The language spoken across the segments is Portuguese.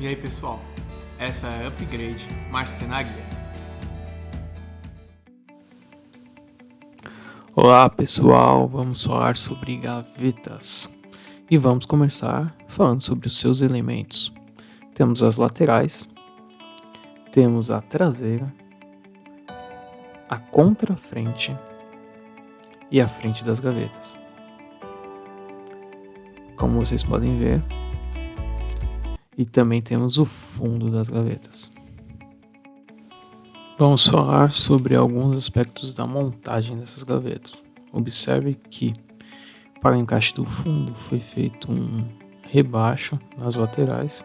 E aí pessoal, essa é a Upgrade Marcenaria. Olá pessoal, vamos falar sobre gavetas e vamos começar falando sobre os seus elementos. Temos as laterais, temos a traseira, a contrafrente e a frente das gavetas. Como vocês podem ver, e também temos o fundo das gavetas. Vamos falar sobre alguns aspectos da montagem dessas gavetas. Observe que para o encaixe do fundo foi feito um rebaixo nas laterais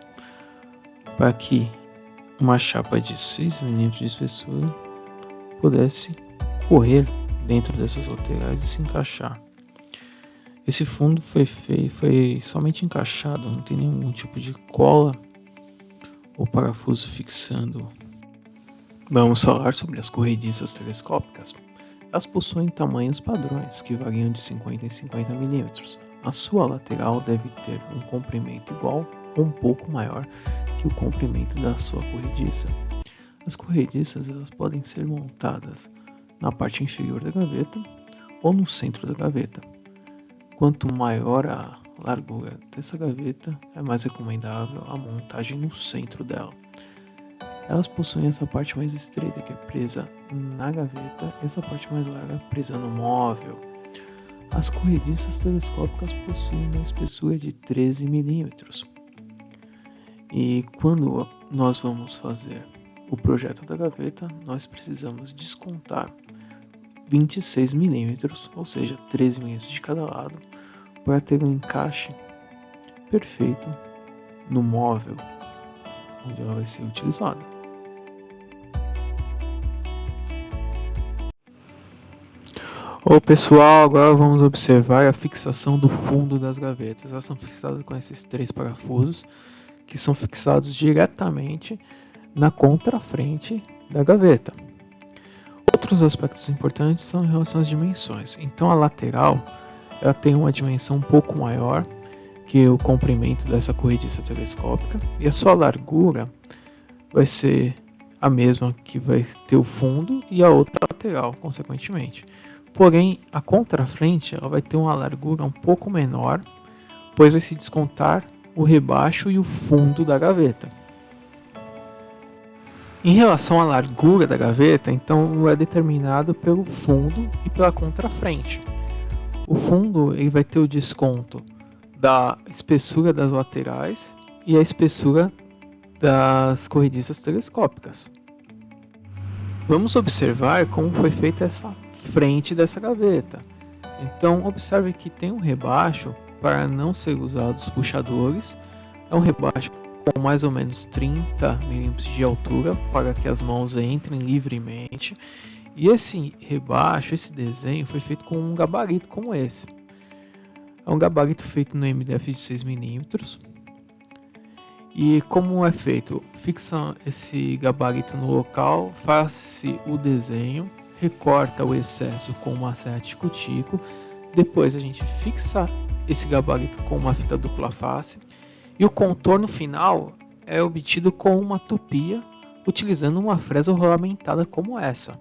para que uma chapa de 6 mm de espessura pudesse correr dentro dessas laterais e se encaixar. Esse fundo foi somente encaixado, não tem nenhum tipo de cola ou parafuso fixando. Vamos falar sobre as corrediças telescópicas. Elas possuem tamanhos padrões que variam de 50 em 50 mm. A sua lateral deve ter um comprimento igual ou um pouco maior que o comprimento da sua corrediça. As corrediças elas podem ser montadas na parte inferior da gaveta ou no centro da gaveta. Quanto maior a largura dessa gaveta, é mais recomendável a montagem no centro dela. Elas possuem essa parte mais estreita que é presa na gaveta e essa parte mais larga presa no móvel. As corrediças telescópicas possuem uma espessura de 13 mm. E quando nós vamos fazer o projeto da gaveta, nós precisamos descontar 26 mm, ou seja, 13 mm de cada lado, para ter um encaixe perfeito no móvel onde ela vai ser utilizada. Ô pessoal, agora vamos observar a fixação do fundo das gavetas. Elas são fixadas com esses 3 parafusos que são fixados diretamente na contrafrente da gaveta. Outros aspectos importantes são em relação às dimensões. Então a lateral ela tem uma dimensão um pouco maior que o comprimento dessa corrediça telescópica e a sua largura vai ser a mesma que vai ter o fundo e a outra lateral, consequentemente. Porém, a contrafrente ela vai ter uma largura um pouco menor, pois vai se descontar o rebaixo e o fundo da gaveta. Em relação à largura da gaveta, então é determinado pelo fundo e pela contrafrente. O fundo ele vai ter o desconto da espessura das laterais e a espessura das corrediças telescópicas. Vamos observar como foi feita essa frente dessa gaveta. Então observe que tem um rebaixo para não ser usados puxadores. É um rebaixo com mais ou menos 30 mm de altura para que as mãos entrem livremente. E esse rebaixo, esse desenho foi feito com um gabarito como esse. É um gabarito feito no MDF de 6 mm. E como é feito? Fixa esse gabarito no local, faz-se o desenho, recorta o excesso com uma serra tico-tico. Depois a gente fixa esse gabarito com uma fita dupla face. E o contorno final é obtido com uma tupia, utilizando uma fresa rolamentada como essa.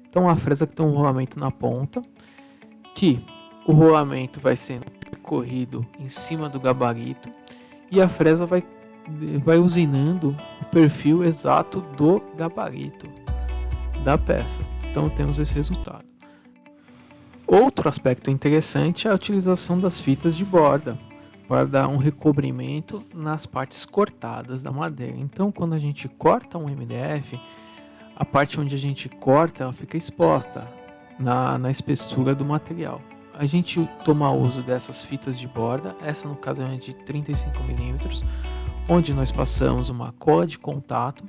Então a fresa que tem um rolamento na ponta, que o rolamento vai sendo percorrido em cima do gabarito e a fresa vai usinando o perfil exato do gabarito da peça. Então temos esse resultado. Outro aspecto interessante é a utilização das fitas de borda para dar um recobrimento nas partes cortadas da madeira. Então quando a gente corta um MDF, a parte onde a gente corta ela fica exposta na espessura do material. A gente toma uso dessas fitas de borda, essa no caso é de 35 mm, onde nós passamos uma cola de contato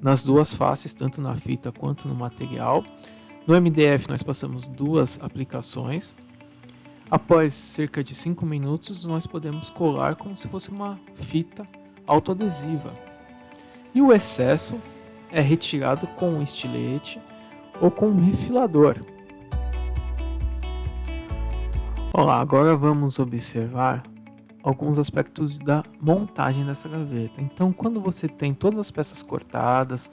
nas duas faces, tanto na fita quanto no material. No MDF nós passamos 2 aplicações. Após cerca de 5 minutos nós podemos colar como se fosse uma fita autoadesiva. E o excesso é retirado com um estilete ou com um refilador. Olá, agora vamos observar alguns aspectos da montagem dessa gaveta. Então, quando você tem todas as peças cortadas,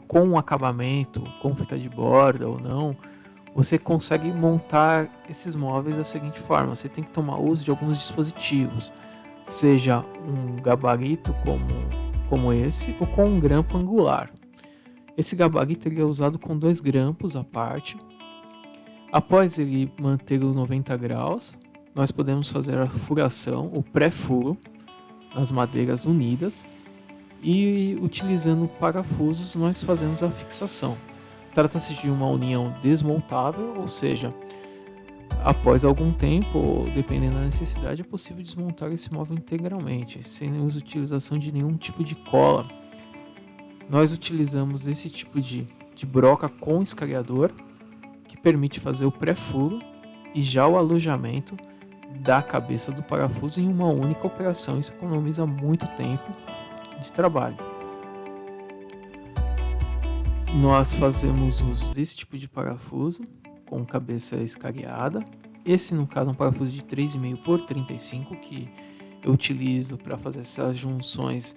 com um acabamento, com fita de borda ou não, você consegue montar esses móveis da seguinte forma: você tem que tomar uso de alguns dispositivos, seja um gabarito como esse, ou com um grampo angular. Esse gabarito ele é usado com 2 grampos à parte. Após ele manter os 90 graus, nós podemos fazer a furação, o pré-furo, nas madeiras unidas, e utilizando parafusos nós fazemos a fixação. Trata-se de uma união desmontável, ou seja, após algum tempo, ou dependendo da necessidade, é possível desmontar esse móvel integralmente, sem a utilização de nenhum tipo de cola. Nós utilizamos esse tipo de broca com escariador, que permite fazer o pré-furo e já o alojamento da cabeça do parafuso em uma única operação. Isso economiza muito tempo de trabalho. Nós fazemos uso desse tipo de parafuso com cabeça escariada. Esse, no caso, é um parafuso de 3,5 por 35 que eu utilizo para fazer essas junções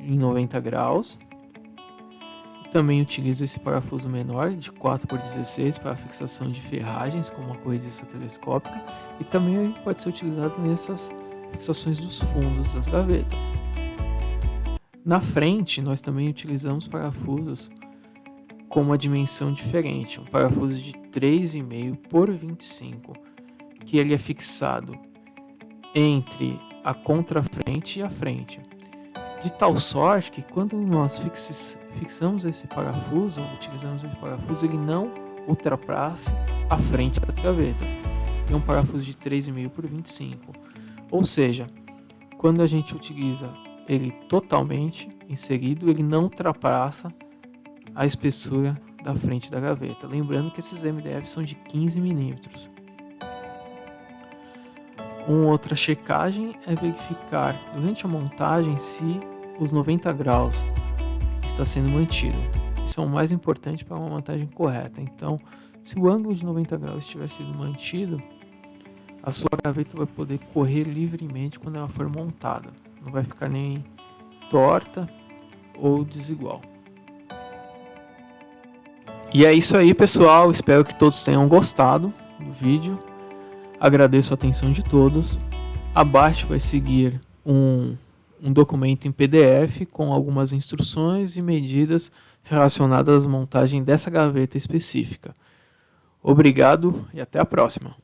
em 90 graus. Também utilizo esse parafuso menor de 4 por 16 para a fixação de ferragens com uma corrediça telescópica, e também pode ser utilizado nessas fixações dos fundos das gavetas. Na frente, nós também utilizamos parafusos com uma dimensão diferente, um parafuso de 3,5 por 25, que ele é fixado entre a contrafrente e a frente, de tal sorte que quando nós fixamos esse parafuso, utilizamos esse parafuso, ele não ultrapasse a frente das gavetas. É um parafuso de 3,5 por 25, ou seja, quando a gente utiliza ele totalmente inserido, ele não ultrapassa a espessura da frente da gaveta. Lembrando que esses MDF são de 15 milímetros. Uma outra checagem é verificar durante a montagem se os 90 graus está sendo mantido. Isso é o mais importante para uma montagem correta. Então, se o ângulo de 90 graus estiver sendo mantido, a sua gaveta vai poder correr livremente quando ela for montada. Não vai ficar nem torta ou desigual. E é isso aí, pessoal. Espero que todos tenham gostado do vídeo. Agradeço a atenção de todos. Abaixo vai seguir um documento em PDF com algumas instruções e medidas relacionadas à montagem dessa gaveta específica. Obrigado e até a próxima.